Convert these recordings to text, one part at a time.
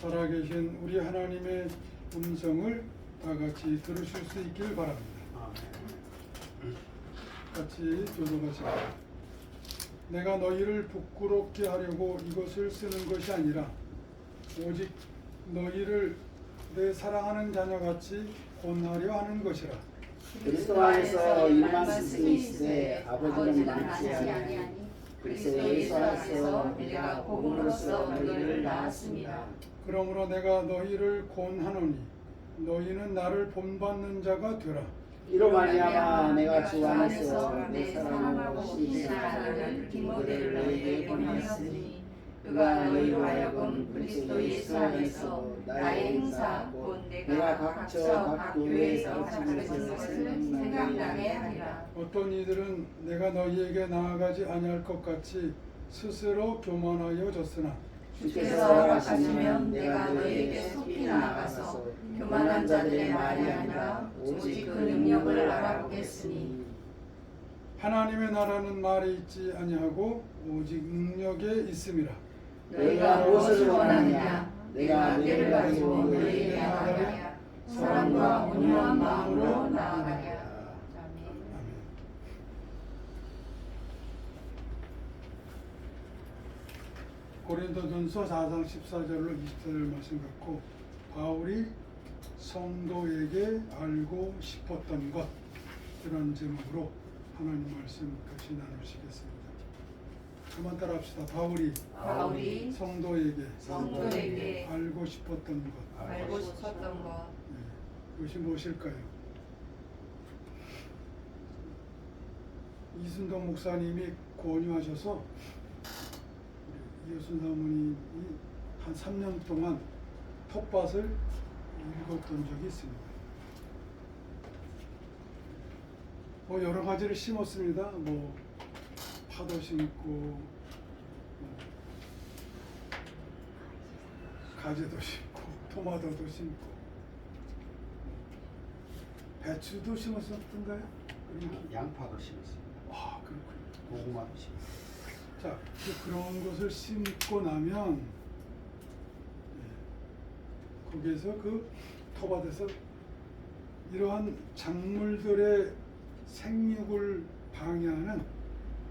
살아계신 우리 하나님의 음성을 다 같이 들으실 수 있길 바랍니다. 같이 교독하시다. 내가 너희를 부끄럽게 하려고 이것을 쓰는 것이 아니라 오직 너희를 내 사랑하는 자녀같이 권하려 하는 것이라. 그리스도 안에서 이 말씀이 있으되 아버지는 많지 아니하니 그리스도 예수 안에서 내가 복음으로써 너희를 낳았습니다. 그러므로 내가 너희를 권하노니 너희는 나를 본받는 자가 되라. 이로 말미암아 내가 주 안에서 내 사랑하고 신실하는 디모데를 너희에게 보냈으니 그가 너희로 하여금 그리스도 예수 안에서 나의 행사 곧 내가 각처 각 교회에서 가르친 것을 생각나게 하리라. 어떤 이들은 내가 너희에게 나아가지 아니할 것 같이 스스로 교만하여 졌으나 주께서 하시면 내가 너희에게 속히 나아가서 교만한 자들의 말이 아니라 오직 그 능력을 알아보겠으니 하나님의 나라는 말에 있지 아니하고 오직 능력에 있음이라. 너희가 무엇을 원하느냐 내가 너희를 가지고 너희에게 나아가랴. 사랑과 온유한 마음으로 나아가랴. 고린도전서 4장 14절로 20절 말씀 갖고 바울이 성도에게 알고 싶었던 것, 이런 제목으로 하나님 말씀 같이 나누시겠습니다. 한번 따라합시다. 바울이 성도에게 알고 싶었던 것. 그것이 무엇일까요? 이순동 목사님이 권유하셔서 이효순 사모님이 한 3년 동안 텃밭을 읽었던 적이 있습니다. 뭐 여러 가지를 심었습니다. 뭐 파도 심고, 가지도 심고, 토마토도 심고, 배추도 심었었던가요? 양파도 심었습니다. 아, 그렇군요. 고구마도 심었습니다. 자, 그런 것을 심고 나면 거기에서 그 텃밭에서 이러한 작물들의 생육을 방해하는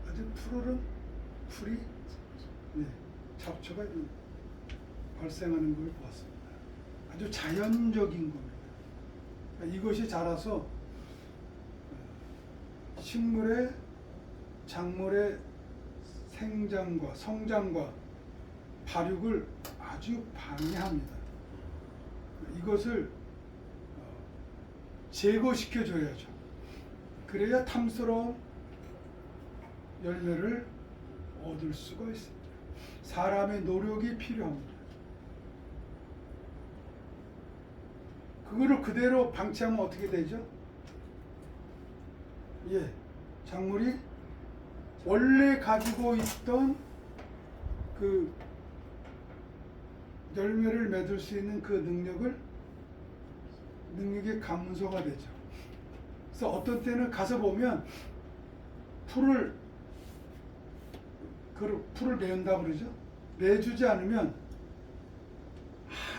아주 푸르른 풀이 잡초가 발생하는 걸 보았습니다. 아주 자연적인 겁니다. 이것이 자라서 식물의 작물의 생장과 성장과 발육을 아주 방해합니다. 이것을 제거시켜 줘야죠. 그래야 탐스러운 열매를 얻을 수가 있습니다. 사람의 노력이 필요합니다. 그거를 그대로 방치하면 어떻게 되죠? 작물이 원래 가지고 있던 그 열매를 맺을 수 있는 그 능력이 감소가 되죠. 그래서 어떤 때는 가서 보면 풀을 매운다 그러죠. 매주지 않으면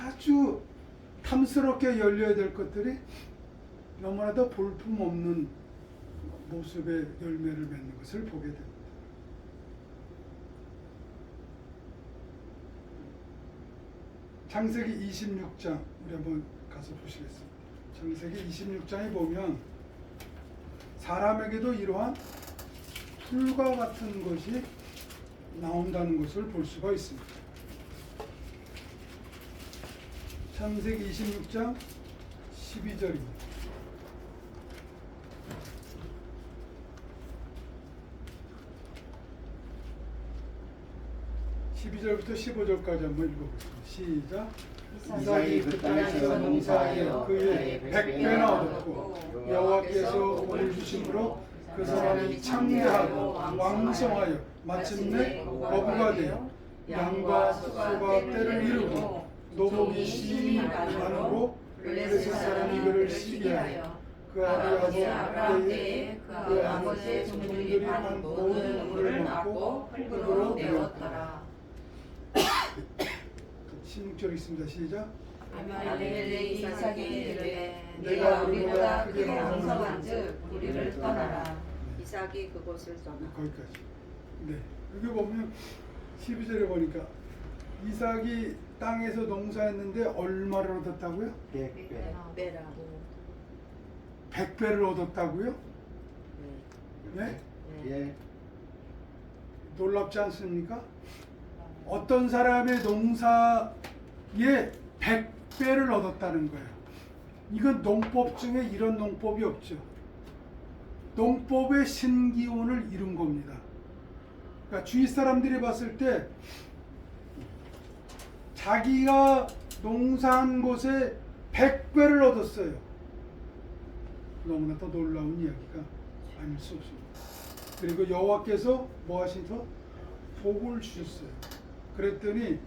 아주 탐스럽게 열려야 될 것들이 너무나도 볼품없는 모습의 열매를 맺는 것을 보게 됩니다. 창세기 26장 우리 한번 가서 보시겠습니다. 창세기 26장에 보면 사람에게도 이러한 풀과 같은 것이 나온다는 것을 볼 수가 있습니다. 창세기 26장 12절입니다. 12절부터 15절까지 한번 읽어보겠습니다. 시작. 이삭이 그 땅에서 농사하여 그의 100배나 얻었고 여호와께서 복을 주심으로 그 사람이 창대하고 왕성하여 마침내 거부가 되어 양과 소가 때를 이루고 노복이 심히 많으므로 블레셋 사람이 그를 시기하여 그 아비 아브라함 때에 그 아버지의 종들이 한 모든 물을 먹고 흙으로 내었더라. 16절 있습니다. 시작. 아말렉이 이삭에게 이르되 네가 네가 우리보다 크게 크게 강성한즉 우리를 떠나라. 이삭이 그곳을 떠나 거기까지. 네. 여기 보면 12절에 보니까 이삭이 땅에서 농사했는데 얼마를 얻었다고요? 100배. 빼라고 100배를 얻었다고요? 네? 예. 놀랍지 않습니까? 어떤 사람의 농사에 100배를 얻었다는 거예요. 이건 농법 중에 이런 농법이 없죠. 농법의 신기원을 이룬 겁니다. 그러니까 주위 사람들이 봤을 때 자기가 농사한 곳에 100배를 얻었어요. 너무나 더 놀라운 이야기가 아닐 수 없습니다. 그리고 여호와께서 뭐 하시죠? 복을 주셨어요. 그랬더니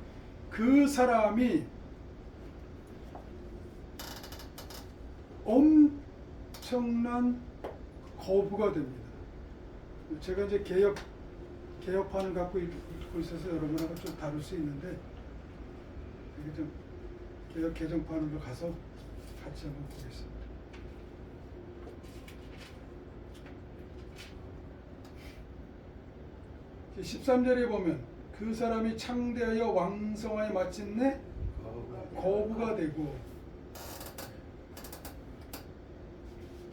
그 사람이 엄청난 거부가 됩니다. 제가 이제 개혁판을 갖고 읽고 있어서 여러분하고 좀 다룰 수 있는데 이게 좀 개혁 개정판으로 가서 같이 한번 보겠습니다. 제 13절에 보면 그 사람이 창대하여 왕성하여 마침내 거부가 되고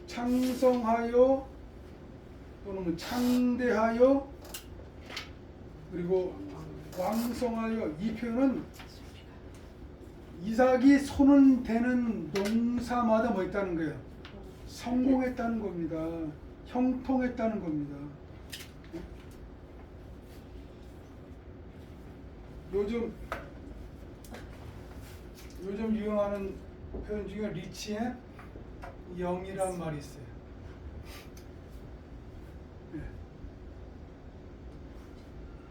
창성하여 또는 창대하여 그리고 왕성하여 이 표현은 이삭이 손을 대는 농사마다 뭐 있다는 거예요? 성공했다는 겁니다. 형통했다는 겁니다. 요즘 유행하는 표현 중에 리치의 영이란 말이 있어요. 네.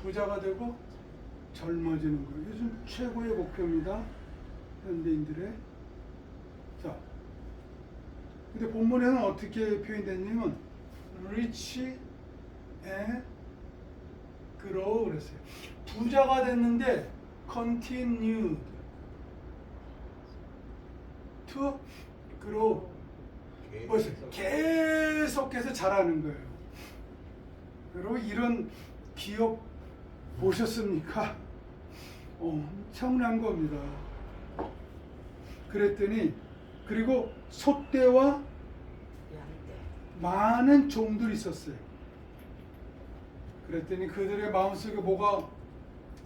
부자가 되고 젊어지는 거예요. 요즘 최고의 목표입니다. 현대인들의. 자, 근데 본문에는 어떻게 표현됐냐면 rich and grow 그랬어요. 부자가 됐는데 continued to grow. 뭐였어요? 계속해서 자라는 거예요. 여러분 이런 기업 보셨습니까? 엄청난 겁니다. 그랬더니 그리고 소떼와 많은 종들이 있었어요. 그랬더니 그들의 마음속에 뭐가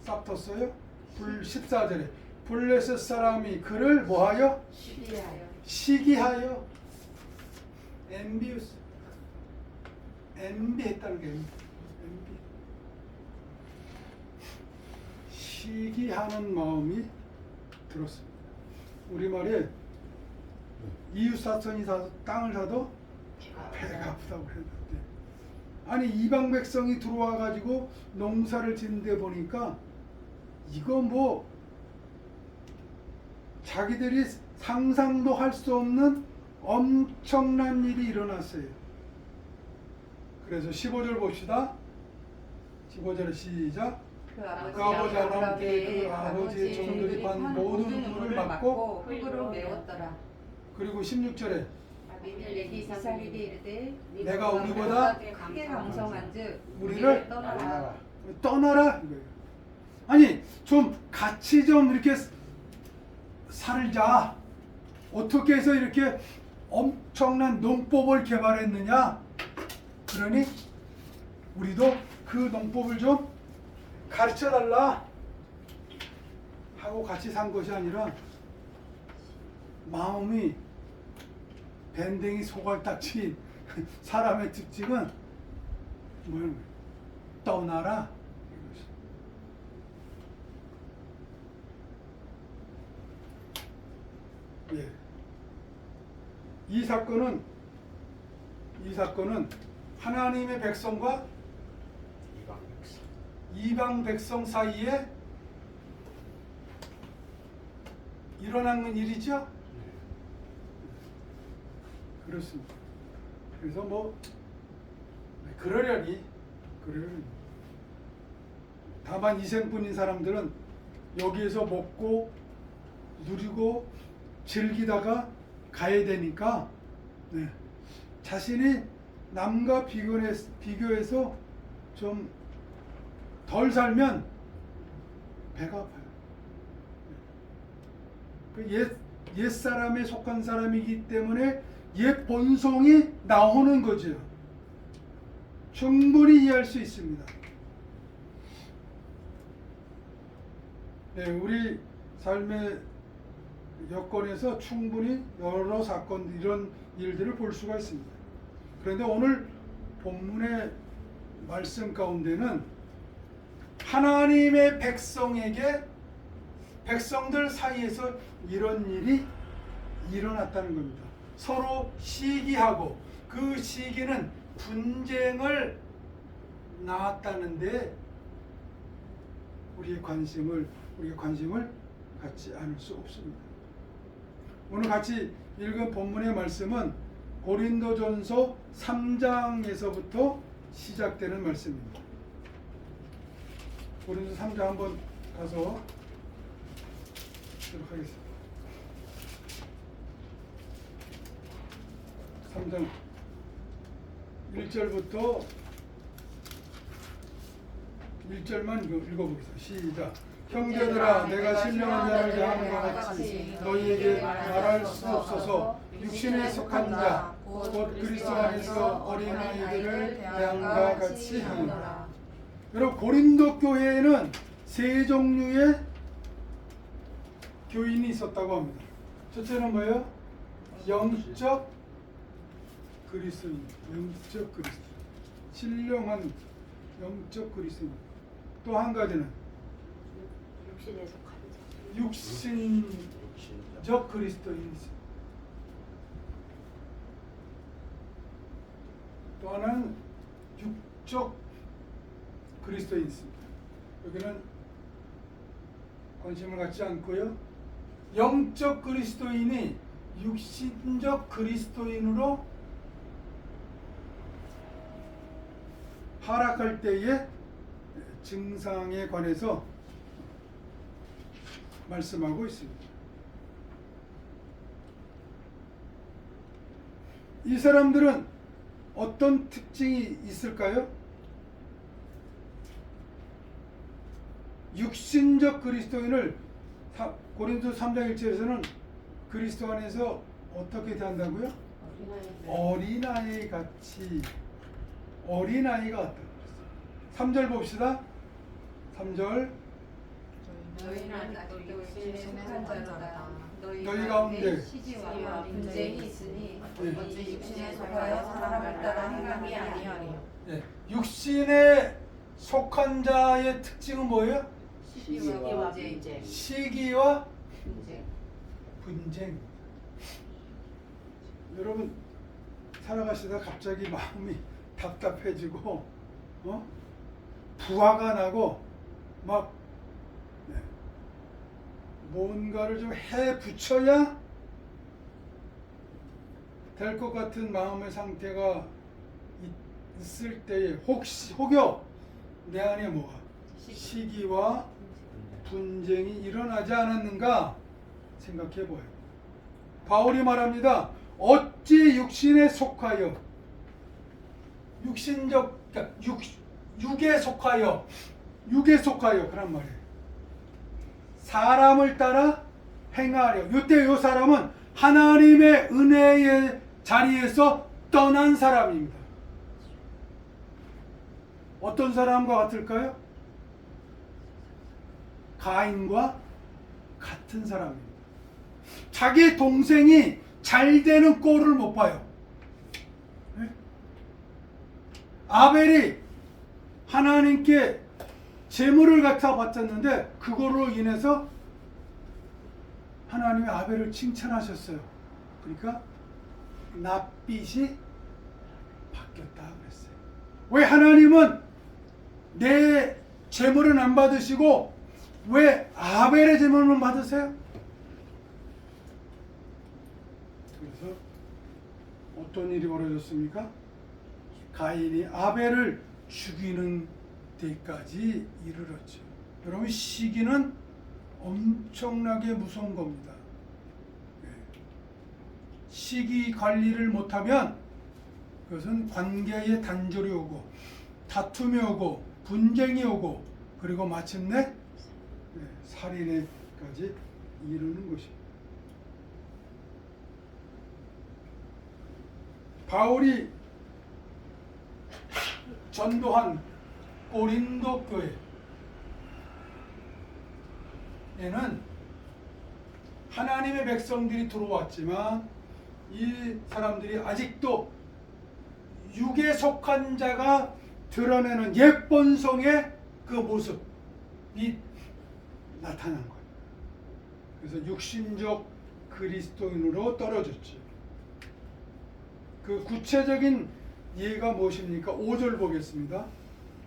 싹 텄어요? 14절에 블레셋 사람이 그를 뭐하여? 시기하여 envious envy했다는 게 envy. 시기하는 마음이 들었습니다. 우리말에 이웃 사촌이 땅을 사도 배가 아프다고 그랬는데 아니 이방 백성이 들어와 가지고 농사를 짓는데 보니까 이거 뭐 자기들이 상상도 할 수 없는 엄청난 일이 일어났어요. 그래서 15절 봅시다. 15절 시작. 그 그 아버지 아브라함 때 그 아버지의 종들이 반 모든 물을 막고 흙으로 메웠더라. 그리고 16절에 아비멜렉이 이삭에게 이르되 내가 우리보다 크게 강성한즉 우리를 떠나라. 떠나라 이거예요. 아니 좀 같이 좀 이렇게 살자. 어떻게 해서 이렇게 엄청난 농법을 개발했느냐? 그러니 우리도 그 농법을 좀 가르쳐 달라 하고 같이 산 것이 아니라 마음이 밴댕이 소갈딱지 사람의 특징은 뭐예요? 떠나라 이것이. 예. 이 사건은 하나님의 백성과 이방 백성 사이에 일어난 일이죠. 그렇습니다. 그래서 뭐 그러려니 다만 이생뿐인 사람들은 여기에서 먹고 누리고 즐기다가 가야 되니까 네. 자신이 남과 비교해서 좀 덜 살면 배가 아파요. 그 옛 사람에 속한 사람이기 때문에 옛 본성이 나오는 거죠. 충분히 이해할 수 있습니다. 네, 우리 삶의 여건에서 충분히 여러 사건 이런 일들을 볼 수가 있습니다. 그런데 오늘 본문의 말씀 가운데는 하나님의 백성들 사이에서 이런 일이 일어났다는 겁니다. 서로 시기하고 그 시기는 분쟁을 낳았다는데 우리가 관심을 갖지 않을 수 없습니다. 오늘 같이 읽은 본문의 말씀은 고린도전서 3장에서부터 시작되는 말씀입니다. 고린도 3장 한번 가서 보도록 하겠습니다. 3장 1절부터 1절만 읽어보겠습니다. 시작. 형제들아, 내가 신령한 자를 대하는 것 같이 너희에게 말할 수 없어서 육신에 속한 자, 곧 그리스도 안에서 어린아이들을 대함과 같이 하노라. 여러분, 고린도 교회에는 세 종류의 교인이 있었다고 합니다. 첫째는 뭐예요? 영적 그리스도인, 영적 그리스도, 신령한 영적 그리스도인. 또 한 가지는 육신에 속한 자. 육신적 그리스도인이 있습니다. 또 하나는 육적 그리스도인이 있습니다. 여기는 관심을 갖지 않고요. 영적 그리스도인이 육신적 그리스도인으로 하락할 때의 증상에 관해서 말씀하고 있습니다. 이 사람들은 어떤 특징이 있을까요? 육신적 그리스도인을 고린도 3장 1절에서는 그리스도 안에서 어떻게 대한다고요? 어린아이 같이, 어린아이가 같다고 그랬어요. 3절 봅시다. 3절. 너희는 아직도 육신에 속한 자로다. 너희 가운데 시기와 분쟁이 있으니 네. 어찌 육신에 속하여 사람을 따라 행함이 아니하리요. 네. 육신에 속한 자의 특징은 뭐예요? 시기와 분쟁. 시기와 분쟁. 분쟁. 여러분, 살아가시다 갑자기 마음이 답답해지고 부하가 나고 막 뭔가를 좀 해 붙여야 될 것 같은 마음의 상태가 있을 때에 혹여 내 안에 뭐가 시기와 분쟁이 일어나지 않았는가 생각해 보아요. 바울이 말합니다. 어찌 육신에 속하여 육신적 그러니까 육에 속하여 그런 말이에요. 사람을 따라 행하려. 이때 이 사람은 하나님의 은혜의 자리에서 떠난 사람입니다. 어떤 사람과 같을까요? 가인과 같은 사람입니다. 자기 동생이 잘 되는 꼴을 못 봐요. 네? 아벨이 하나님께 재물을 갖다 바쳤는데 그거로 인해서 하나님이 아벨을 칭찬하셨어요. 그러니까 낫빛이 바뀌었다 그랬어요. 왜 하나님은 내 재물은 안 받으시고 왜 아벨의 재물만 받으세요? 그래서 어떤 일이 벌어졌습니까? 가인이 아벨을 죽이는 데까지 이르렀죠. 여러분, 시기는 엄청나게 무서운 겁니다. 시기 관리를 못하면 그것은 관계의 단절이 오고 다툼이 오고 분쟁이 오고 그리고 마침내 살인에까지 이르는 것입니다. 바울이 전도한 고린도 교회에는 하나님의 백성들이 들어왔지만 이 사람들이 아직도 육에 속한 자가 드러내는 옛본성의 그 모습이 나타난 거예요. 그래서 육신적 그리스도인으로 떨어졌죠. 그 구체적인 예가 무엇입니까? 5절 보겠습니다.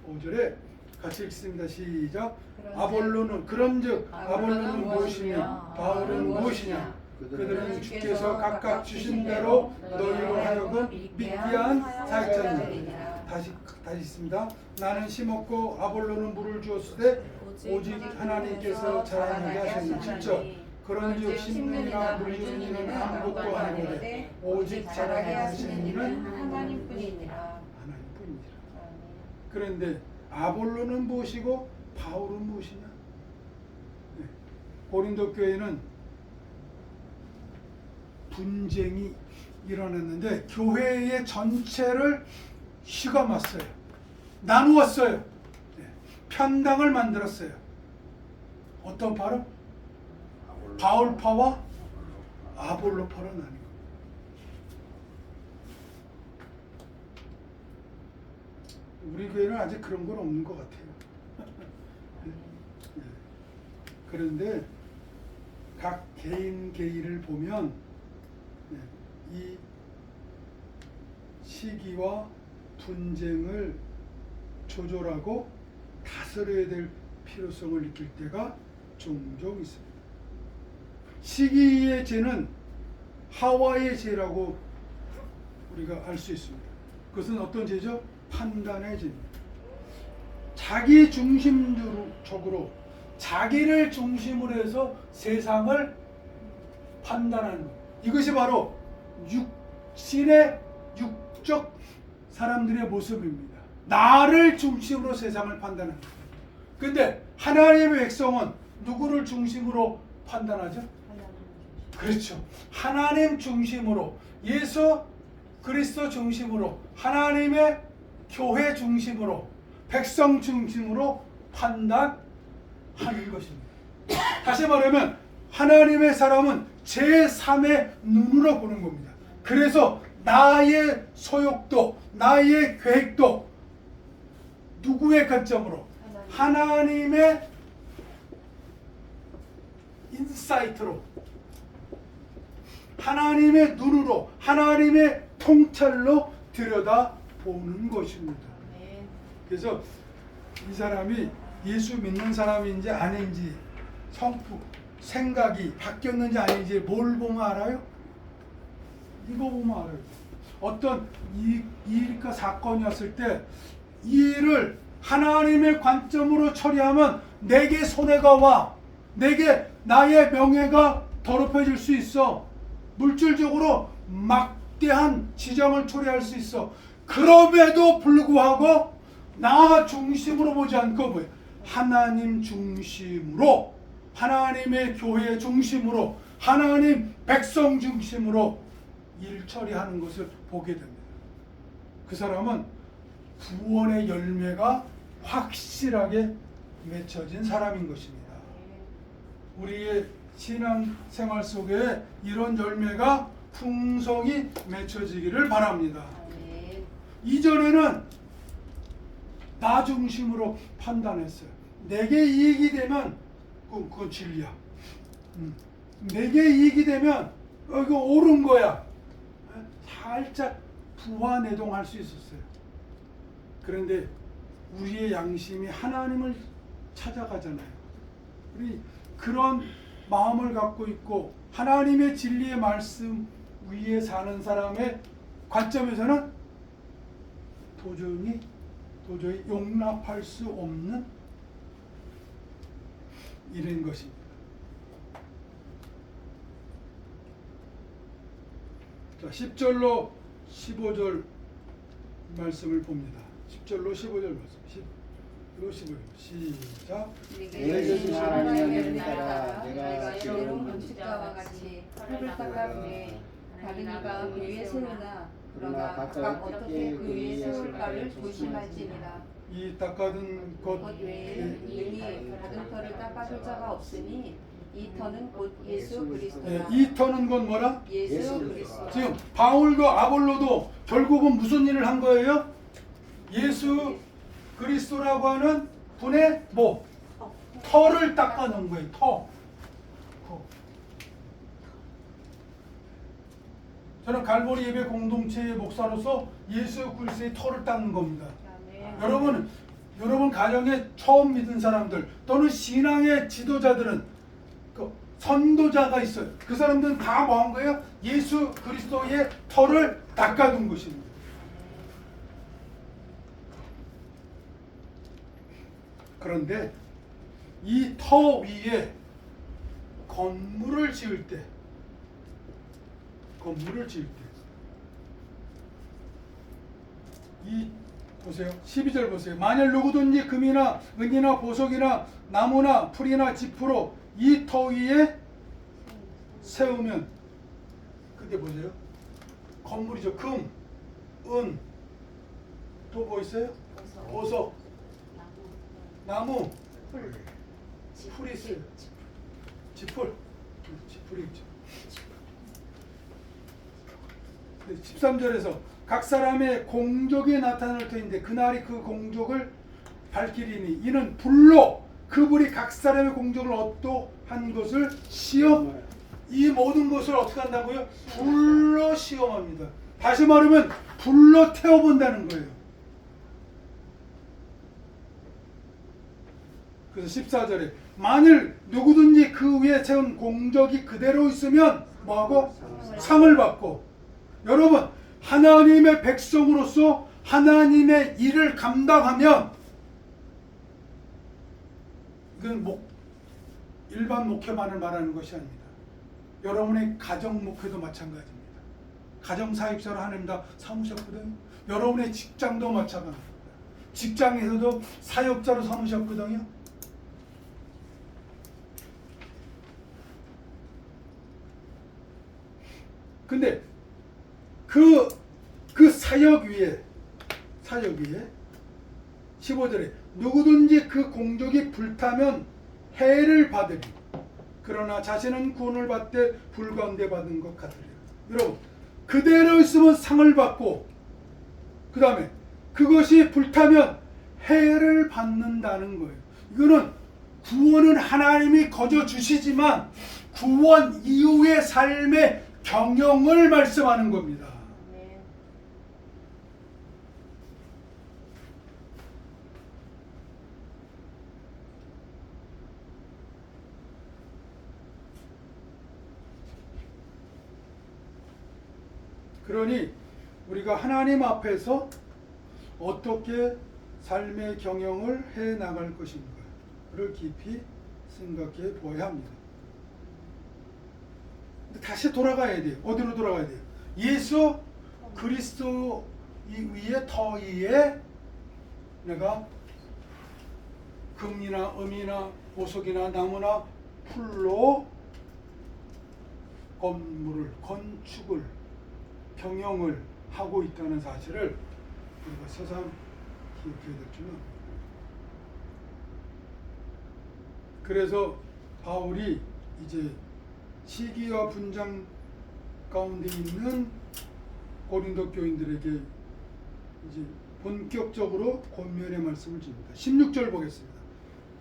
5절에 같이 읽습니다. 시작. 아볼로는 그런즉 아볼로는 무엇이냐 바울은 무엇이냐 그들은 주께서 각각 주신 대로 너희로 하여금 믿게 한 사역자니라. 다시 있습니다. 나는 심었고 아볼로는 물을 주었으되 오직 하나님께서 자라나게 하셨느니. 7절. 그런즉 심는 이나 물 주는 이는 아무것도 아니오되 오직 자라게 하시는 이는 하나님뿐이니라. 하나님뿐이니라. 그런데 아볼로는 무엇이고 바울은 무엇이냐? 고린도 교회는 분쟁이 일어났는데 교회의 전체를 휘감았어요. 나누었어요. 편당을 만들었어요. 어떤 파로? 바울파와 아볼로파로 나뉘고. 우리 교회는 아직 그런 건 없는 것 같아요. 그런데 각 개인 개인을 보면 이 시기와 분쟁을 조절하고 다스려야 될 필요성을 느낄 때가 종종 있습니다. 시기의 죄는 하와의 죄라고 우리가 알 수 있습니다. 그것은 어떤 죄죠? 판단의 죄입니다. 자기 중심적으로 자기를 중심으로 해서 세상을 판단하는 것. 이것이 바로 육신의 육적 사람들의 모습입니다. 나를 중심으로 세상을 판단하는 것. 그런데 하나님의 백성은 누구를 중심으로 판단하죠? 그렇죠. 하나님 중심으로, 예수 그리스도 중심으로, 하나님의 교회 중심으로, 백성 중심으로 판단하는 것입니다. 다시 말하면 하나님의 사람은 제3의 눈으로 보는 겁니다. 그래서 나의 소욕도, 나의 계획도 누구의 관점으로? 하나님의 인사이트로, 하나님의 눈으로, 하나님의 통찰로 들여다보는 것입니다. 그래서 이 사람이 예수 믿는 사람인지 아닌지, 성품, 생각이 바뀌었는지 아닌지 뭘 보면 알아요? 이거 보면 알아요. 어떤 일과 사건이었을 때 이 일을 하나님의 관점으로 처리하면 내게 손해가 와. 내게 나의 명예가 더럽혀질 수 있어. 물질적으로 막대한 지정을 초래할 수 있어. 그럼에도 불구하고 나 중심으로 보지 않고 뭐예요? 하나님 중심으로, 하나님의 교회 중심으로, 하나님 백성 중심으로 일 처리하는 것을 보게 됩니다. 그 사람은 구원의 열매가 확실하게 맺혀진 사람인 것입니다. 우리의 신앙생활 속에 이런 열매가 풍성히 맺혀지기를 바랍니다. 이전에는 나 중심으로 판단했어요. 내게 이익이 되면 그건 진리야. 내게 이익이 되면 이거 옳은 거야. 살짝 부화내동할 수 있었어요. 그런데 우리의 양심이 하나님을 찾아가잖아요. 우리 그런 마음을 갖고 있고 하나님의 진리의 말씀 위에 사는 사람의 관점에서는 도저히 용납할 수 없는 일인 것입니다. 자, 10절로 15절 말씀을 봅니다. 10절로 15절 말씀. 10절로 15절. 시작. 내가 주신 하나님의 은혜를 따라 내가 여러분 건축자와 같이 흙을 닦아주되 다른 이가 그 위에 세우나 그러나 각각 어떻게 그 위에 세울까를 조심할지니라. 이 닦아둔 것 곧 외에 이미 다른 터를 닦아줄 자가 없으니 이 터는 곧 예수 예, 그리스도라. 이 터는 건 뭐라? 예수 그리스도. 지금 바울도 아볼로도 결국은 무슨 일을 한 거예요? 예수 그리스도라고 하는 분의 뭐? 터를 닦아놓은 거예요. 터. 저는 갈보리 예배 공동체의 목사로서 예수 그리스도의 터를 닦는 겁니다. 여러분 가정에 처음 믿은 사람들 또는 신앙의 지도자들은 그 선도자가 있어요. 그 사람들은 다 뭐 한 거예요? 예수 그리스도의 터를 닦아둔 것입니다. 그런데 이 터 위에 건물을 지을 때 이 보세요. 12절 보세요. 만일 누구든지 금이나 은이나 보석이나 나무나 풀이나 지푸로 이 터 위에 세우면 그때 보세요. 건물이죠. 금, 은, 또 뭐 있어요? 보석, 나무, 풀이 있어요. 지풀이 있죠. 13절에서 각 사람의 공적이 나타날 터인데 그날이 그 공적을 밝히리니 이는 불로 그 불이 각 사람의 공적을 어떠한 것을 시험, 이 모든 것을 어떻게 한다고요? 불로 시험합니다. 다시 말하면 불로 태워본다는 거예요. 그래서 14절에 만일 누구든지 그 위에 세운 공적이 그대로 있으면 뭐하고? 상을 받고. 여러분 하나님의 백성으로서 하나님의 일을 감당하면 이건 일반 목회만을 말하는 것이 아닙니다. 여러분의 가정 목회도 마찬가지입니다. 가정 사역자로 하나님 다 삼으셨거든요. 여러분의 직장도 마찬가지입니다. 직장에서도 사역자로 삼으셨거든요. 근데 그 사역 위에 15절에 누구든지 그 공적이 불타면 해를 받으리. 그러나 자신은 구원을 받되 불 가운데 받은 것 같으리라. 여러분 그대로 있으면 상을 받고 그 다음에 그것이 불타면 해를 받는다는 거예요. 이거는 구원은 하나님이 거저 주시지만 구원 이후의 삶의 경영을 말씀하는 겁니다. 그러니 우리가 하나님 앞에서 어떻게 삶의 경영을 해 나갈 것인가를 깊이 생각해 보아야 합니다. 다시 돌아가야 돼요. 어디로 돌아가야 돼요? 예수 그리스도 위에 터 위에 내가 금이나 음이나 보석이나 나무나 풀로 건축을 경영을 하고 있다는 사실을 우리가 새삼 기억해야 될 줄은. 그래서 바울이 이제 시기와 분장 가운데 있는 고린도 교인들에게 이제 본격적으로 권면의 말씀을 줍니다. 16절 보겠습니다.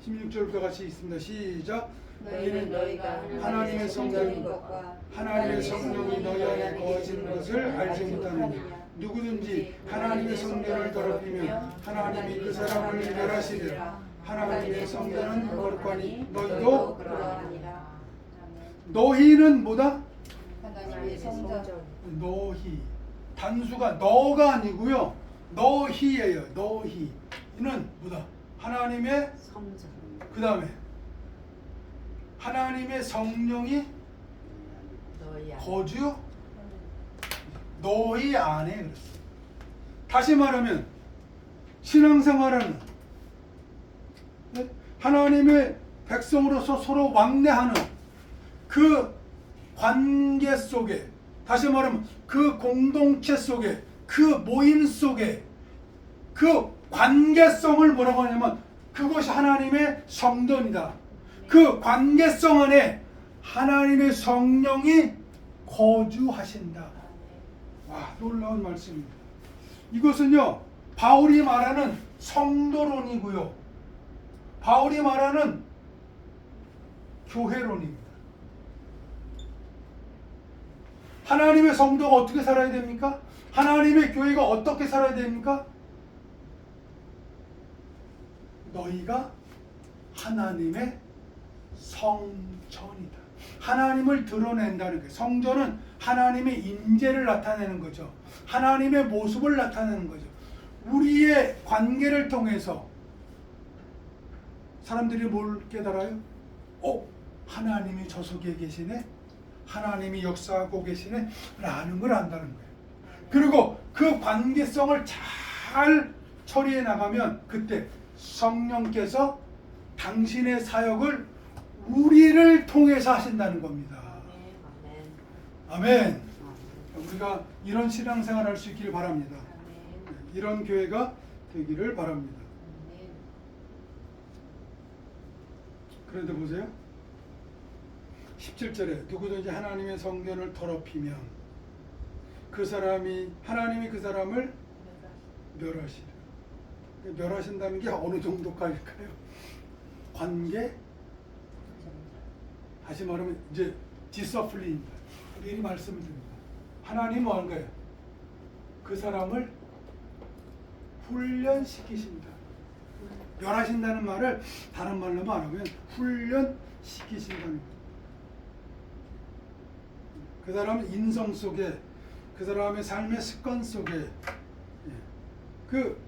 16절부터 같이 있습니다. 시작. 너희는 너희가 하나님의 성전인 것과 하나님의 성령이 너희 안에 거하신 것을 알지 못하느냐. 누구든지 하나님의 성전을 더럽히면 하나님이 그 사람을 멸하시리라. 하나님의 성전은 거룩하니 너희도 그러하니라. 너희는 뭐다? 하나님의 성전. 너희. 단수가 너가 아니고요. 너희예요. 너희. 이는 뭐다? 하나님의 성전. 그 다음에 하나님의 성령이 너희 안에. 거주 너희 안에 그랬어요. 다시 말하면 신앙생활은 하나님의 백성으로서 서로 왕래하는 그 관계 속에, 다시 말하면 그 공동체 속에, 그 모임 속에 그 관계성을 뭐라고 하냐면 그것이 하나님의 성전이다. 그 관계성 안에 하나님의 성령이 거주하신다. 와, 놀라운 말씀입니다. 이것은요, 바울이 말하는 성도론이고요, 바울이 말하는 교회론입니다. 하나님의 성도가 어떻게 살아야 됩니까? 하나님의 교회가 어떻게 살아야 됩니까? 너희가 하나님의 성전이다. 하나님을 드러낸다는 거예요. 성전은 하나님의 임재를 나타내는 거죠. 하나님의 모습을 나타내는 거죠. 우리의 관계를 통해서 사람들이 뭘 깨달아요? 하나님이 저 속에 계시네? 하나님이 역사하고 계시네? 라는 걸 안다는 거예요. 그리고 그 관계성을 잘 처리해 나가면 그때 성령께서 당신의 사역을 우리를 통해서 하신다는 겁니다. 아멘. 우리가 이런 신앙생활 할 수 있기를 바랍니다. 이런 교회가 되기를 바랍니다. 그런데 보세요. 17절에 누구든지 하나님의 성전을 더럽히면 하나님이 그 사람을 멸하시리라. 멸하신다는 게 어느 정도까지일까요? 관계, 다시 말하면 이제 디서플린입니다. 미리 말씀을 드립니다. 하나님 뭐 하는 거예요? 그 사람을 훈련시키신다. 멸하신다는 말을 다른 말로 말하면 훈련시키신다는 거예요. 그 사람의 인성 속에, 그 사람의 삶의 습관 속에 그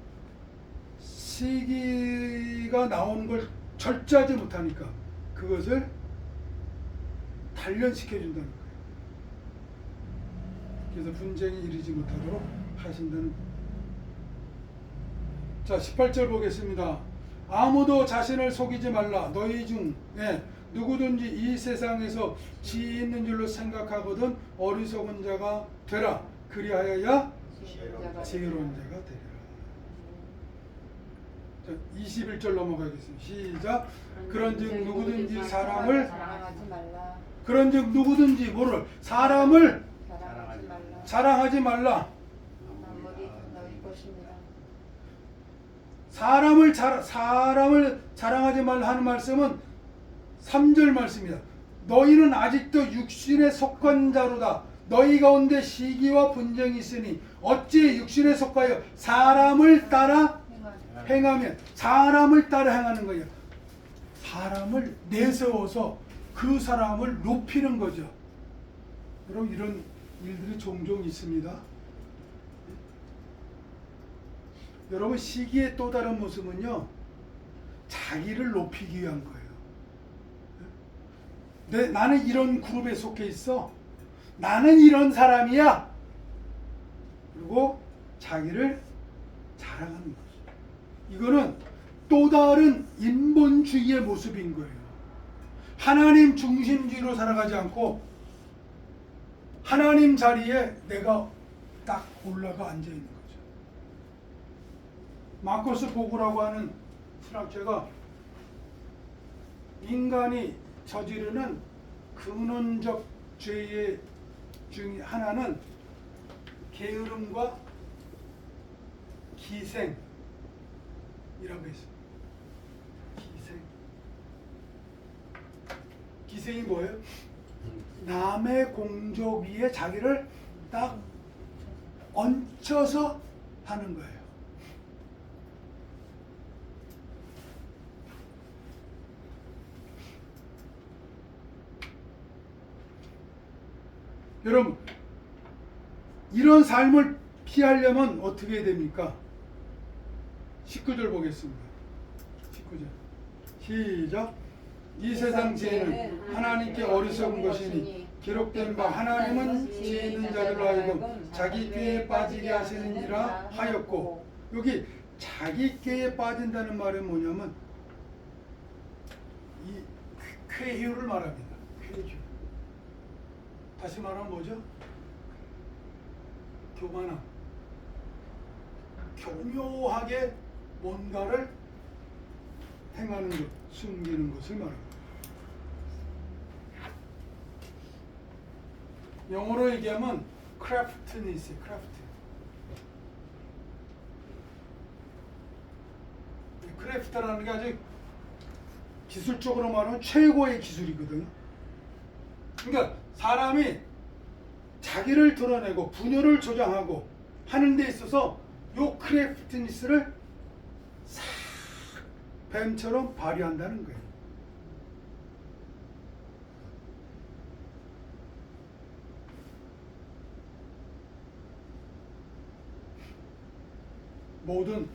시기가 나오는 걸 절제하지 못하니까 그것을 단련시켜준다는 거예요. 그래서 분쟁이 이르지 못하도록 하신다는 거예요. 자, 18절 보겠습니다. 아무도 자신을 속이지 말라. 너희 중에 누구든지 이 세상에서 지혜 있는 줄로 생각하거든 어리석은 자가 되라. 그리하여야 지혜로운 자가 되리라. 자, 21절 넘어가겠습니다. 시작. 그런즉 누구든지 사람을 자랑하지 말라. 그런즉 누구든지 뭐를 사람을 자랑하지 말라. 자랑하지 말라. 만물이 너희 것입니다. 사람을 자랑하지 말라 하는 말씀은 3절 말씀입니다. 너희는 아직도 육신에 속한 자로다. 너희 가운데 시기와 분쟁이 있으니 어찌 육신에 속하여 사람을 따라 행하면, 사람을 따라 행하는 거예요. 사람을 내세워서 그 사람을 높이는 거죠. 여러분, 이런 일들이 종종 있습니다. 여러분, 시기의 또 다른 모습은요, 자기를 높이기 위한 거예요. 나는 이런 그룹에 속해 있어. 나는 이런 사람이야. 그리고 자기를 자랑하는 거죠. 이거는 또 다른 인본주의의 모습인 거예요. 하나님 중심주의로 살아가지 않고 하나님 자리에 내가 딱 올라가 앉아 있는 거죠. 마커스 보고라고 하는 신학자가 인간이 저지르는 근원적 죄의 중에 하나는 게으름과 기생이라고 했습니다. 기생이 뭐예요? 남의 공적 위에 자기를 딱 얹혀서 하는 거예요. 여러분, 이런 삶을 피하려면 어떻게 해야 됩니까? 19절 보겠습니다. 19절 시작. 이 세상 지혜는 하나님께 어리석은 것이니 기록된 바 하나님은 지혜 있는 자들로 하여금 자기 꾀에 빠지게 하시느니라 하였고, 여기 자기 꾀에 빠진다는 말은 뭐냐면 이 쾌유를 말합니다. 쾌유. 다시 말하면 뭐죠? 교만함. 교묘하게 뭔가를 행하는 것, 숨기는 것을 말합니다. 영어로 얘기하면 craftiness, craft. 크래프트라는 게 아주 기술적으로 말하면 최고의 기술이거든요. 그러니까 사람이 자기를 드러내고 분열을 조장하고 하는 데 있어서 요 크래프트니스를 싹 뱀처럼 발휘한다는 거예요. 모든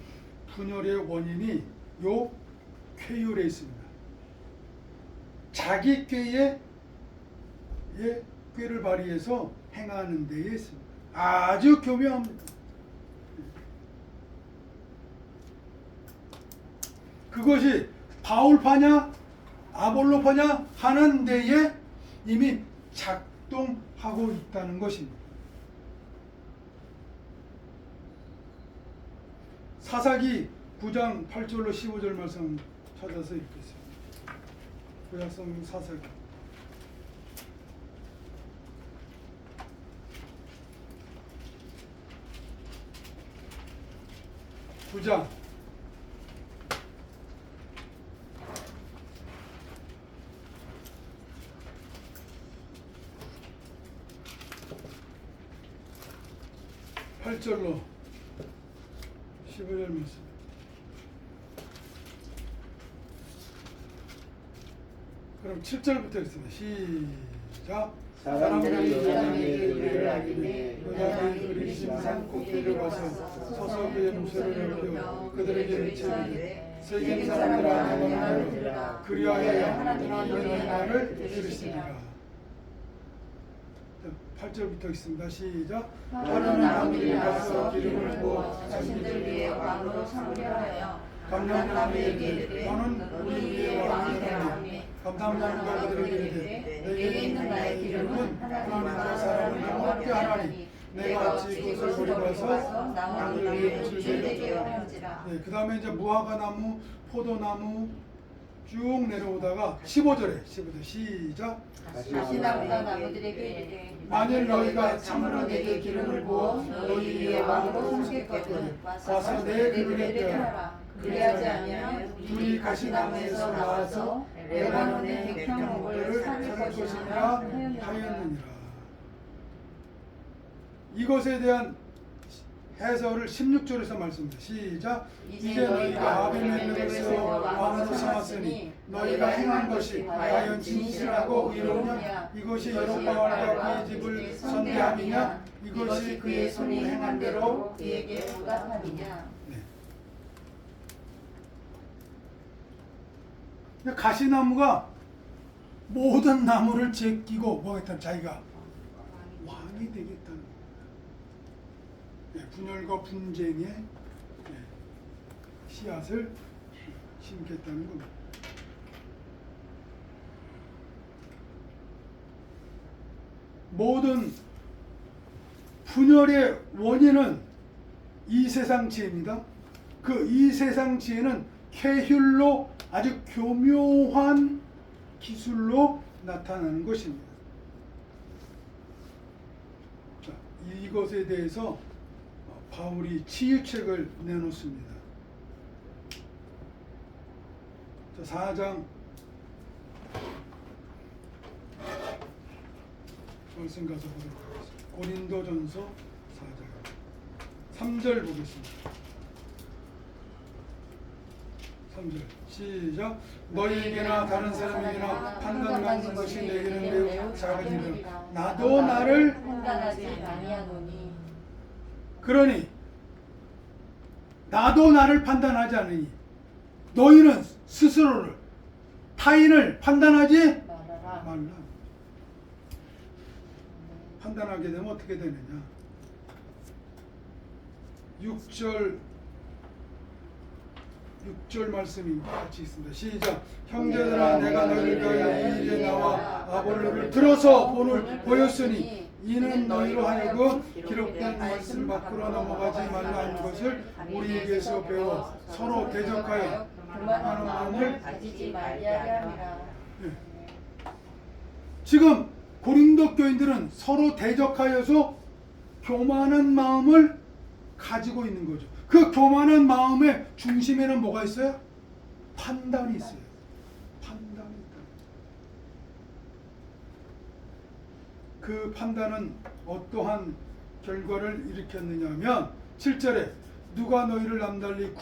분열의 원인이 요 쾌율에 있습니다. 자기 꾀에 꾀를 발휘해서 행하는 데에 있습니다. 아주 교묘합니다. 그것이 바울파냐 아볼로파냐 하는 데에 이미 작동하고 있다는 것입니다. 사사기 9장 8절로 15절 말씀 찾아서 읽겠습니다. 구약성경 사사기 9장 8절로 15절 말씀. 그럼 7절부터 읽습니다. 시작. 사람들이 요담에게 요담에게 알리매 요담이 그리심 산 꼭대기를 가서 서서 그의 무쇠를 넓혀 그들에게 외치되 세겜 사람들아 내가 말을 들으라. 그리하여 하나님의 말을 들으시니라. 8절부터 읽습니다. 시작. 바로는 나무들이 가서 기름을 부어 자신들 위에 왕으로 삼으려 하여 감람나무에게 이르되 너는 우리 위에 왕이 되라. 감람나무가 그들에게 이르되 내게 있는 나의 기름은 하나님과 사람을 영원케 하나니 내가 어찌 그것을 버리고서 나무를 위에 붙이게 하였지라. 네, 그 다음에 이제 무화과 나무, 포도나무 쭉 내려오다가 15절에 시작. 가시나무가 나무들에게 이르되 만일 너희가 참으로 내게 기름을 부어 너희 위에 왕으로 삼겠거든 와서 내 그늘에 떼어라. 그리하지 아니하면 둘이 가시나무에서 나와서 레바논의 백향목을 살릴 것이니라 하였느니라. 이것에 대한 해설을 16절에서 말씀합니다. 시작. 이제 너희가 아비멜렉을 세워 왕으로 삼았으니 너희가 행한 것이 과연 진실하고 의로우냐? 이것이 여로보암과 그의 집을 선대함이냐? 이것이 그의 손이 행한 대로 그에게 보답함이냐? 가시나무가 모든 나무를 제끼고 뭐겠다 자기가 왕이 되겠다는 겁니다. 분열과 분쟁의 씨앗을 심겠다는 겁니다. 모든 분열의 원인은 이 세상 지혜입니다. 그 이 세상 지혜는 쾌휼로 아주 교묘한 기술로 나타나는 것입니다. 자, 이것에 대해서 바울이 치유책을 내놓습니다. 자, 4장 말씀 가서 보도록 하겠습니다. 고린도전서 4장 3절 보겠습니다. 3절 시작. 너희에게나 다른 사람에게나 판단받는 것이 내게는 매우 작은 일이라 나도 나를 판단하지 아니하노니. 그러니 나도 나를 판단하지 않으니 너희는 스스로를 타인을 판단하지 말하라. 말라. 판단하게 되면 어떻게 되느냐. 6절 말씀이 같이 있습니다. 시작. 형제들아 내가 너희를 위하여 이 일에 나와 아볼로를 들어서 본을 보였으니 이는 너희로 하여금 기록된 말씀 밖으로 넘어가지 말라는 것을 우리에게서 배워 서로 대적하여 교만한 마음을 가지지 말아야 함이라. 지금 고린도 교인들은 서로 대적하여서 교만한 마음을 가지고 있는 거죠. 그 교만한 마음의 중심에는 뭐가 있어요? 판단이 있어요. 판단이 있다. 그 판단은 어떠한 결과를 일으켰느냐 하면 7절에 누가 너희를 남달리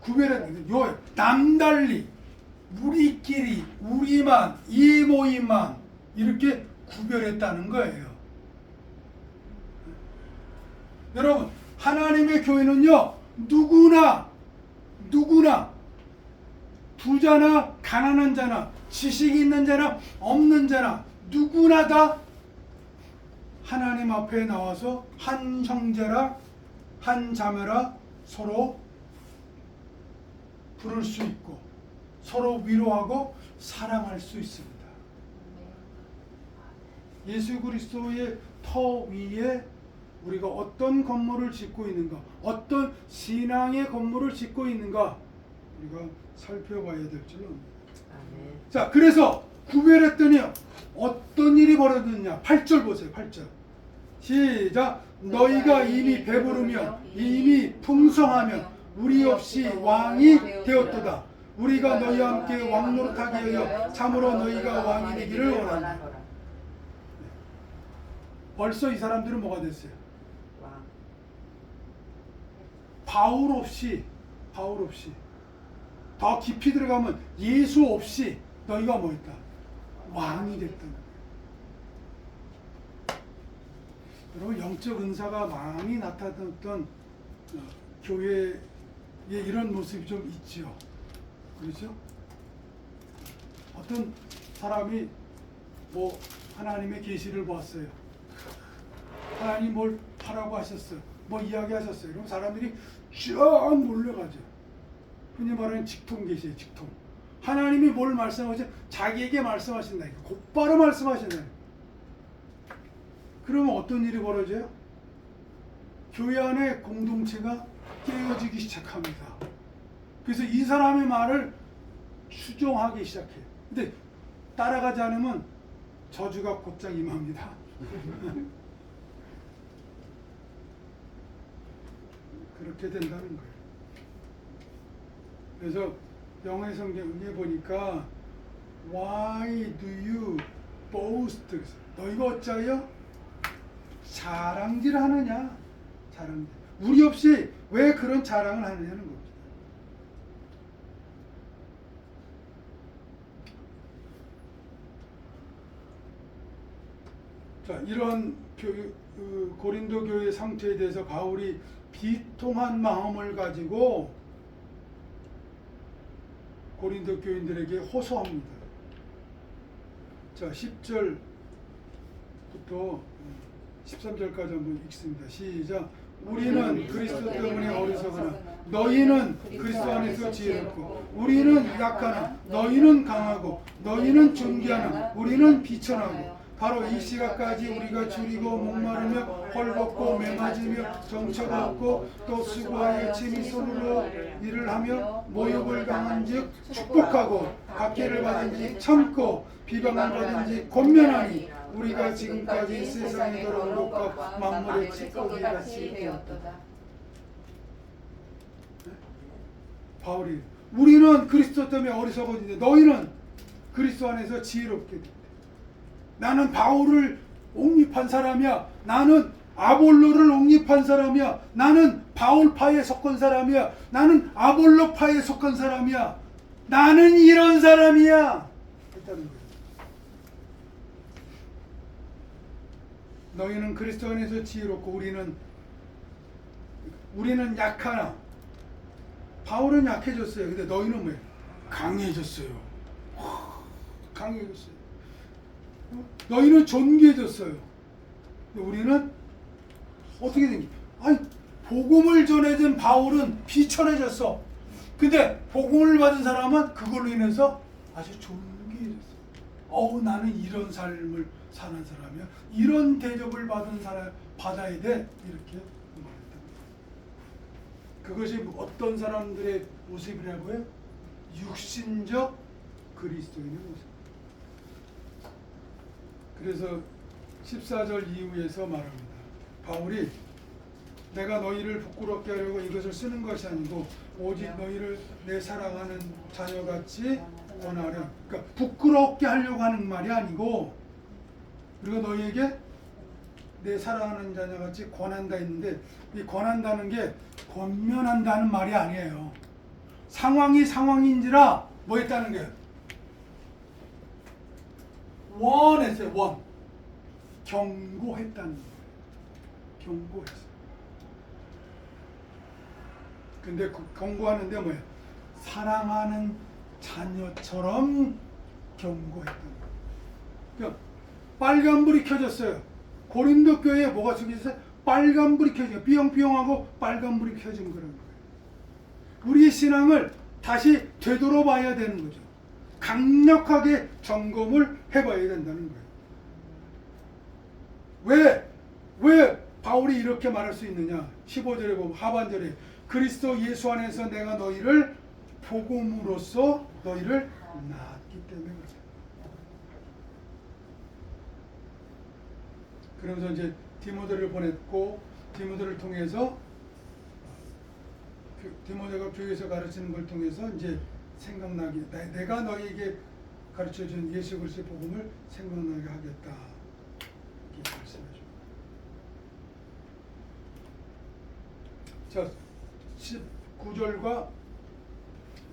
구별했는데 요 남달리 우리끼리 우리만 이 모임만 이렇게 구별했다는 거예요. 여러분 하나님의 교회는요 누구나 부자나 가난한 자나 지식이 있는 자나 없는 자나 누구나 다 하나님 앞에 나와서 한 형제라 한 자매라 서로 부를 수 있고 서로 위로하고 사랑할 수 있습니다. 예수 그리스도의 터 위에 우리가 어떤 건물을 짓고 있는가, 어떤 신앙의 건물을 짓고 있는가 우리가 살펴봐야 될 줄 압니다. 자, 그래서 구별했더니 어떤 일이 벌어졌냐? 8절 보세요. 8절. 시작. 너희가 이미 배부르며 이미 풍성하며 우리 없이 왕이 되었도다. 우리가 너희와 함께 왕노릇하게 하여 참으로 너희가 왕이 되기를 원한다. 벌써 이 사람들은 뭐가 됐어요? 바울 없이 더 깊이 들어가면 예수 없이 너희가 뭐 했다? 왕이 됐다는 거예요. 여러분 영적 은사가 많이 나타났던 교회에 이런 모습이 좀 있죠. 그렇죠? 어떤 사람이 뭐 하나님의 계시를 보았어요. 하나님 뭘 하라고 하셨어요. 뭐 이야기하셨어요. 그럼 사람들이 쫙 몰려가죠. 흔히 말하는 직통 계시예요. 직통. 하나님이 뭘 말씀하셔? 자기에게 말씀하신다. 곧바로 말씀하신다. 그러면 어떤 일이 벌어져요? 교회 안에 공동체가 깨어지기 시작합니다. 그래서 이 사람의 말을 추종하기 시작해요. 근데 따라가지 않으면 저주가 곧장 임합니다. 그렇게 된다는 거예요. 그래서 영어 성경에 보니까 Why do you boast? 너희가 어찌하여 자랑질하느냐? 자랑질. 우리 없이 왜 그런 자랑을 하느냐는 겁니다. 자, 이런 고린도 교회 상태에 대해서 바울이 비통한 마음을 가지고 고린도 교인들에게 호소합니다. 자, 10절부터 13절까지 한번 읽습니다. 시작. 우리는 그리스도 때문에 어리석으나 너희는 그리스도 안에서 지혜롭고 우리는 약하나 너희는 강하고 너희는 존귀하나 우리는 비천하고 바로 이 시각까지 우리가 줄이고 목마르며 헐벗고 매맞으며 정처가 없고 또 수고하여 친히 손으로 일을 하며 모욕을 당한즉 축복하고 각해를 받은지 참고 비방을 받은지 권면하니 우리가 지금까지 세상에 들어온 것과 만물의 찌꺼기같이 되었도다. 바울이 우리는 그리스도 때문에 어리석어지는데 너희는 그리스도 안에서 지혜롭게 된다. 나는 바울을 옹립한 사람이야. 나는 아볼로를 옹립한 사람이야. 나는 바울파에 속한 사람이야. 나는 아볼로파에 속한 사람이야. 나는 이런 사람이야. 했다는 거예요. 너희는 그리스도 안에서 지혜롭고 우리는 약하나 바울은 약해졌어요. 근데 너희는 왜? 강해졌어요. 강해졌어요. 너희는 존귀해졌어요. 근데 우리는 어떻게 된 게? 아니 복음을 전해준 바울은 비천해졌어. 근데 복음을 받은 사람은 그걸로 인해서 아주 존귀해졌어. 나는 이런 삶을 사는 사람이야. 이런 대접을 받아야 돼. 이렇게 말했다. 그것이 어떤 사람들의 모습이라고요? 육신적 그리스도인의 모습. 그래서 14절 이후에서 말합니다. 바울이 내가 너희를 부끄럽게 하려고 이것을 쓰는 것이 아니고 오직 너희를 내 사랑하는 자녀같이 권하려. 그러니까 부끄럽게 하려고 하는 말이 아니고 그리고 너희에게 내 사랑하는 자녀같이 권한다 했는데 이 권한다는 게 권면한다는 말이 아니에요. 상황이 상황인지라 뭐 했다는 거예요? 원했어요. 원. 경고했다는 거예요. 경고했어요. 근데 그 경고하는데 뭐예요? 사랑하는 자녀처럼 경고했다는 거예요. 그러니까 빨간불이 켜졌어요. 고린도 교회에 뭐가 생겼어요? 빨간불이 켜져요. 삐용삐용하고 빨간불이 켜진 거라는 거예요. 우리의 신앙을 다시 되돌아봐야 되는 거죠. 강력하게 점검을 해봐야 된다는 거예요. 왜 바울이 이렇게 말할 수 있느냐? 15절에 보면 하반절에 그리스도 예수 안에서 내가 너희를 복음으로써 너희를 낳았기 때문에 그렇죠. 그러면서 이제 디모데를 보냈고 디모데를 통해서 디모데가 교회에서 가르치는 걸 통해서 이제 생각나게 내가 너희에게 가르쳐준 예수 그리스도의 복음을 생각나게 하겠다 이렇게 말씀해줘. 자 19절과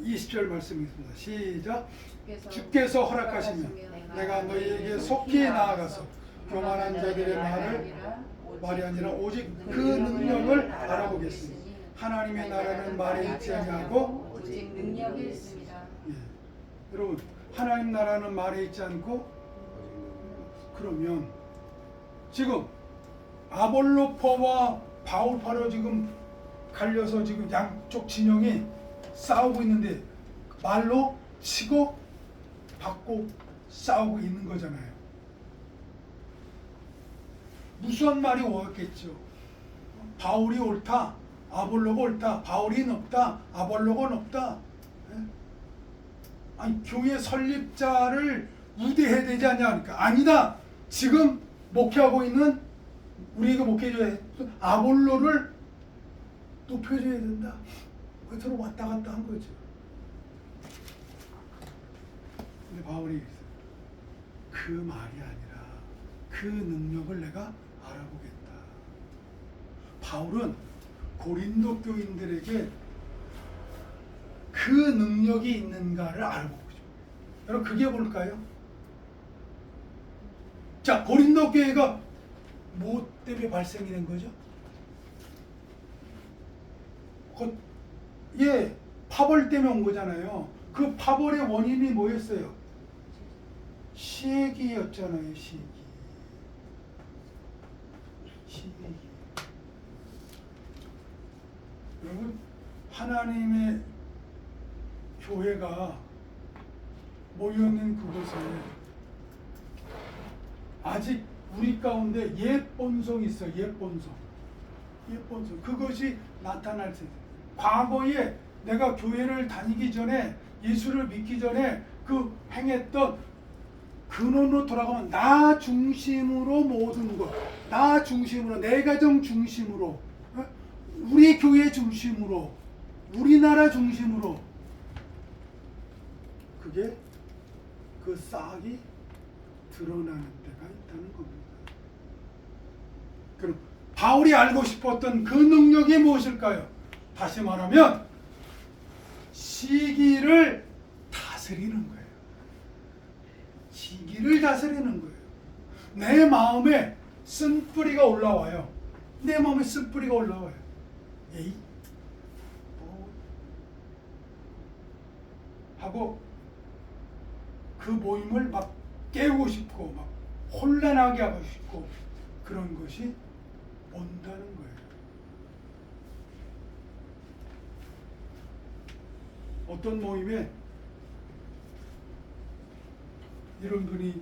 20절 말씀이 있습니다. 시작. 주께서 허락하시면 내가 너희에게 속히 나아가서 교만한 자들의 말이 아니라 오직 그 능력을 알아보겠으니 하나님의 나라는 말에 있지 아니하고 오직 능력이 있습니다. 예. 여러분 하나님 나라는 말에 있지 않고 그러면 지금 아볼로파와 바울파로 지금 갈려서 지금 양쪽 진영이 싸우고 있는데 말로 치고 받고 싸우고 있는 거잖아요. 무슨 말이 오겠죠? 바울이 옳다, 아볼로가 옳다, 바울이 높다, 아볼로가 높다. 아니 교회 설립자를 우대해야 되지 않냐 하니까 아니다. 지금 목회하고 있는 우리에게 목회줘야 해. 아볼로를 높여줘야 된다. 서로 왔다 갔다 한 거죠. 근데 바울이 그 말이 아니라 그 능력을 내가 알아보겠다. 바울은 고린도 교인들에게 그 능력이 있는가를 알아보고 싶어요. 여러분 그게 뭘까요? 자, 고린도 교회가 뭐 때문에 발생이 된 거죠? 파벌 때문에 온 거잖아요. 그 파벌의 원인이 뭐였어요? 시기였잖아요. 시기. 여러분 하나님의 교회가 모여있는 그곳에 아직 우리 가운데 옛 본성이 있어요. 옛 본성. 그것이 나타날 때 과거에 내가 교회를 다니기 전에 예수를 믿기 전에 그 행했던 근원으로 돌아가면 나 중심으로 모든 것, 나 중심으로, 내 가정 중심으로, 우리 교회 중심으로, 우리나라 중심으로 그게 그 싹이 드러나는 때가 있다는 겁니다. 그럼 바울이 알고 싶었던 그 능력이 무엇일까요? 다시 말하면 시기를 다스리는 거예요. 시기를 다스리는 거예요. 내 마음에 쓴뿌리가 올라와요. 내 마음에 쓴뿌리가 올라와요. 에이, 하고 그 모임을 막 깨우고 싶고 막 혼란하게 하고 싶고 그런 것이 온다는 거예요. 어떤 모임에 이런 분이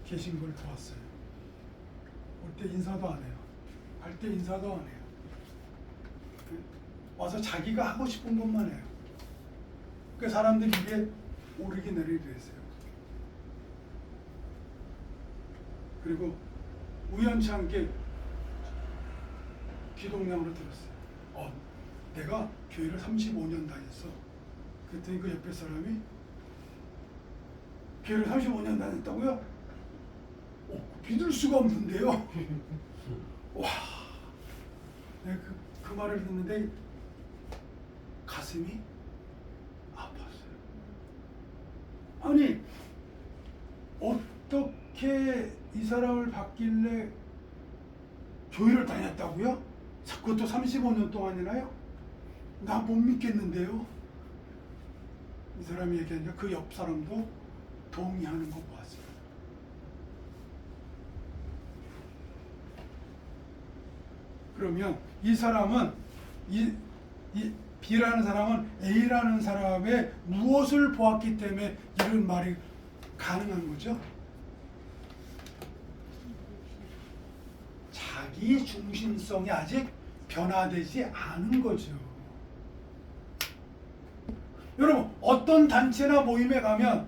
계신 걸 보았어요. 올 때 인사도 안 해요. 갈 때 인사도 안 해요. 와서 자기가 하고 싶은 것만 해요. 그 사람들이 이게 오르기 내리기 했어요. 그리고 우연치 않게 기독량으로 들었어요. 내가 교회를 35년 다녔어. 그랬더니 그 옆에 사람이 교회를 35년 다녔다고요? 믿을 수가 없는데요. 와, 내가 그 말을 듣는데 가슴이 아팠어요. 아니, 어떻게 이 사람을 받길래 교회를 다녔다고요? 그것도 35년 동안이나요? 나 못 믿겠는데요. 이 사람이 얘기하니까 그 옆 사람도 동의하는 거 보았어요. 그러면 이 사람은 이 B라는 사람은 A라는 사람의 무엇을 보았기 때문에 이런 말이 가능한 거죠? 자기 중심성이 아직 변화되지 않은 거죠. 여러분, 어떤 단체나 모임에 가면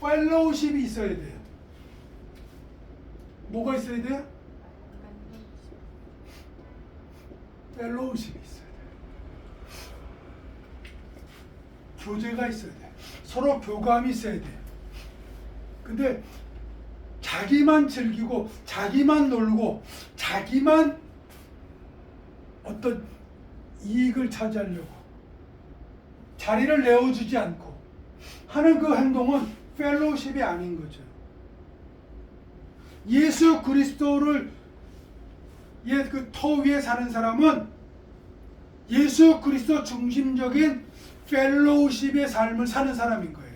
펠로우십이 있어야 돼요. 뭐가 있어야 돼요? 펠로우십이 있어야 돼요. 교제가 있어야 돼요. 서로 교감이 있어야 돼요. 근데 자기만 즐기고 자기만 놀고 자기만 어떤 이익을 차지하려고 자리를 내어주지 않고 하는 그 행동은 펠로우십이 아닌 거죠. 예수 그리스도를 그 터 위에 사는 사람은 예수 그리스도 중심적인 펠로우십의 삶을 사는 사람인 거예요.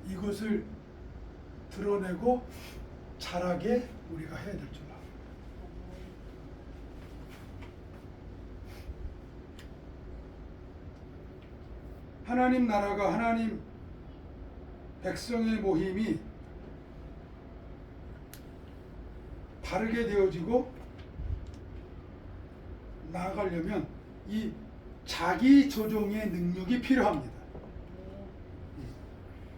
이것을 드러내고 잘하게 우리가 해야 될 줄 알아요. 하나님 나라가 하나님 백성의 모임이 바르게 되어지고 나아가려면 이 자기 조종의 능력이 필요합니다.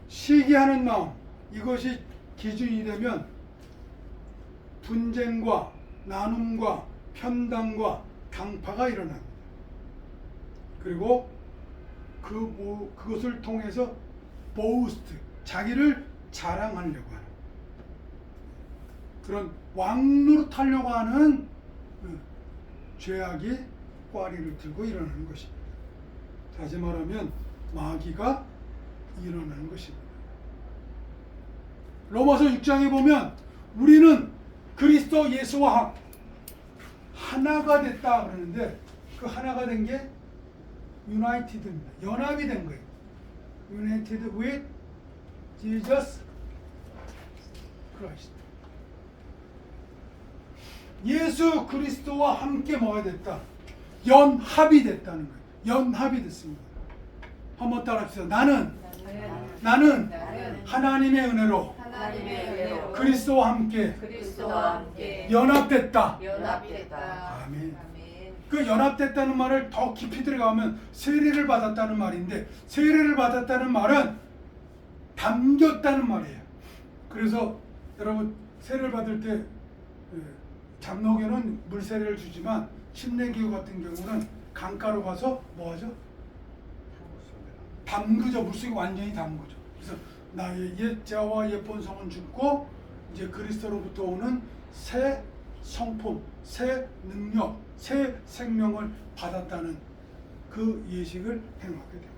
시기하는 마음, 이것이 기준이 되면 분쟁과 나눔과 편당과 강파가 일어납니다. 그리고 그것을 통해서 보스트, 자기를 자랑하려고 하는 그런 왕노릇하려고 하는 죄악이 꽈리를 들고 일어나는 것입니다. 다시 말하면 마귀가 일어나는 것입니다. 로마서 6장에 보면 우리는 그리스도 예수와 하나가 됐다 그러는데 그 하나가 된 게 united입니다. 연합이 된 거예요. United with Jesus Christ. 예수 그리스도와 함께 뭐가 됐다? 연합이 됐다는 거예요. 연합이 됐습니다. 한번 따라합시다. 나는 하나님의 은혜로 그리스도와 함께 연합됐다. 아멘. 그 연합됐다는 말을 더 깊이 들어가면 세례를 받았다는 말인데, 세례를 받았다는 말은 담겼다는 말이에요. 그래서 여러분 세례를 받을 때 장로교는 물세례를 주지만 침례교회 같은 경우는 강가로 가서 뭐하죠? 담그죠. 물속에 완전히 담그죠. 그래서 나의 옛 자와 옛 본성은 죽고 이제 그리스도로부터 오는 새 성품, 새 능력, 새 생명을 받았다는 그 예식을 행하게 됩니다.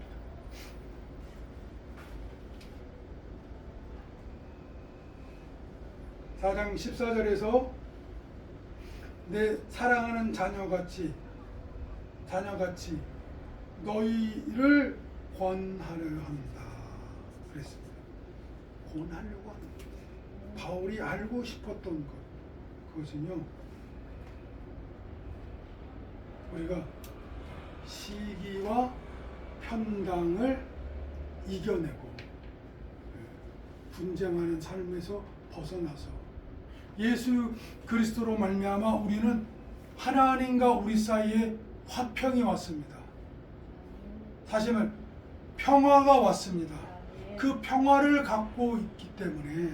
(4장 14절에서) 내 사랑하는 자녀같이 너희를 권하려 합니다. 그랬습니다. 구원하려고 하는 것. 바울이 알고 싶었던 것, 그것은요, 우리가 시기와 편당을 이겨내고 분쟁하는 삶에서 벗어나서 예수 그리스도로 말미암아 우리는 하나님과 우리 사이에 화평이 왔습니다. 다시 말하면 평화가 왔습니다. 그 평화를 갖고 있기 때문에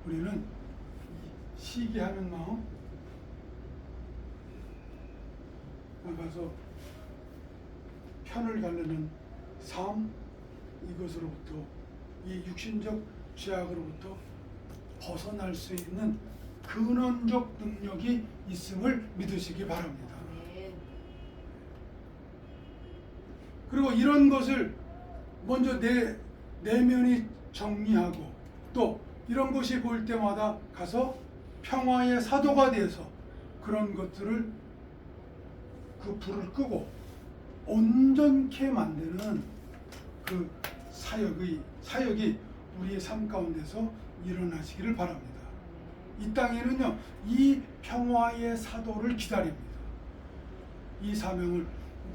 우리는 시기하는 마음, 나가서 편을 가르는 삶, 이것으로부터, 이 육신적 죄악으로부터 벗어날 수 있는 근원적 능력이 있음을 믿으시기 바랍니다. 그리고 이런 것을 먼저 내 내면이 정리하고, 또 이런 것이 보일 때마다 가서 평화의 사도가 되어서 그런 것들을, 그 불을 끄고 온전케 만드는 그 사역이 우리의 삶 가운데서 일어나시기를 바랍니다. 이 땅에는요, 이 평화의 사도를 기다립니다. 이 사명을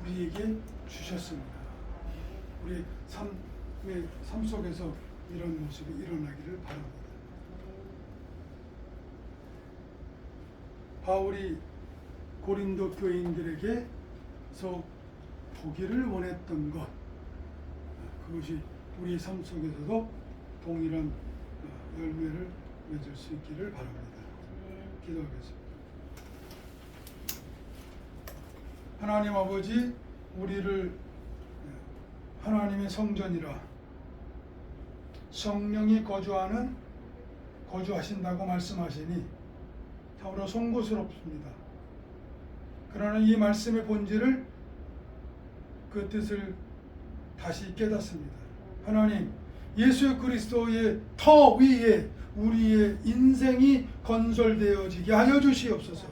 우리에게 주셨습니다. 우리 삶 속에서 이런 모습이 일어나기를 바랍니다. 바울이 고린도 교인들에게서 보기를 원했던 것, 그것이 우리 삶 속에서도 동일한 열매를 맺을 수 있기를 바랍니다. 기도하겠습니다. 하나님 아버지, 우리를 하나님의 성전이라 성령이 거주하신다고 말씀하시니 참으로 송구스럽습니다. 그러나 이 말씀의 본질을, 그 뜻을 다시 깨닫습니다. 하나님, 예수 그리스도의 터 위에 우리의 인생이 건설되어지게 하여 주시옵소서.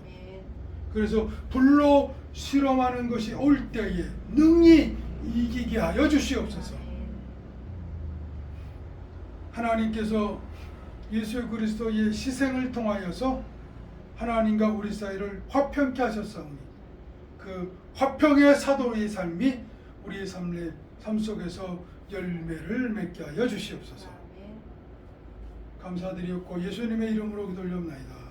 그래서 불로 실험하는 것이 올 때에 능히 이기게 하여 주시옵소서. 하나님께서 예수 그리스도의 희생을 통하여서 하나님과 우리 사이를 화평케 하셨사오니 그 화평의 사도의 삶이 우리의 삶 속에서 열매를 맺게 하여 주시옵소서. 감사드리옵고 예수님의 이름으로 기도올리옵나이다.